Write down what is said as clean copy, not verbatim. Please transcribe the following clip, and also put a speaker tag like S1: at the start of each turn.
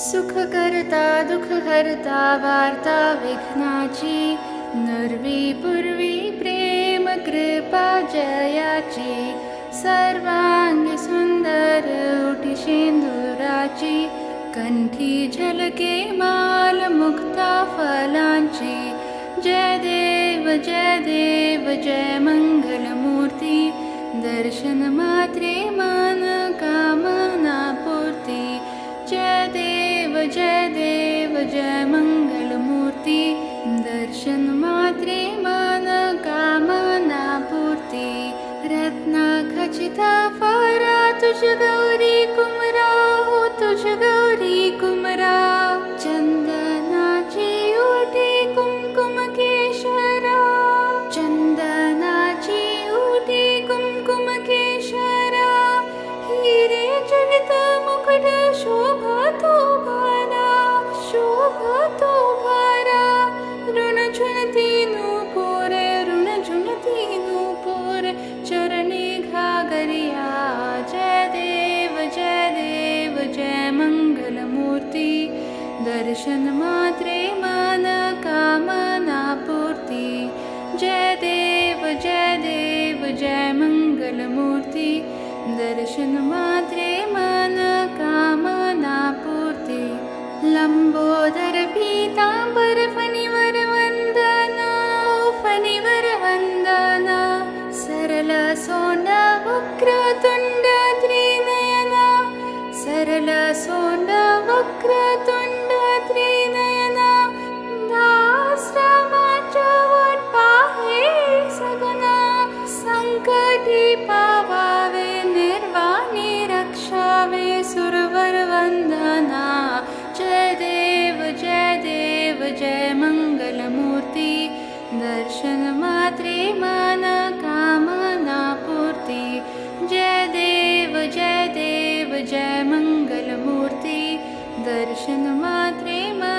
S1: सुख करता दुख हरता वार्ता विघ्नाची, नुर्वी पूर्वी प्रेम कृपा जयाची, सर्वांगी सुंदर उठी शेंदुराची, कंठी झलके माल मुक्ता फलांची। जय देव जय मंगलमूर्ती, दर्शन मात्रे मन कामना पूर्ती। जय देव जय मंगलमूर्ती, दर्शन मात्रे मन कामना पूर्ती। रत्ना खचिता फारा तुझ गौरी कुमरा, हो तुझ गौरी कुमरा। चंदनाची ओटी कुमकुम केशरा, चंदनाची ओटी कुमकुम केशरा। हिरे जडित मुकुट शोभा तो भारा, शोभा तो भारा। ऋण झुनती नूपुरे, ऋण झुनती नूपुरे, चरणी घागरिया। जय देव जय मंगलमूर्ती, दर्शन मात्रे मन कामना पूर्ती। जय देव जय मंगलमूर्ती, दर्शन मात्रे मन कामना पूर्ती। लंबोदर पीतांबर फणीवर वंदना, फणीवर वंदना। सरल सोंड वक्रतुंड त्रिनयना, सरल सोंड वक्रतुंड त्रिनयना। दासरामाच्या वाट पाहे सगुना, संकटी पावावे निर्वाणी रक्षावे सुरवर वंदना। जय देव जय मंगलमूर्ती, दर्शन मात्रे मन कामना पूर्ती। जय देव जय मंगलमूर्ती, दर्शन मात्रे मन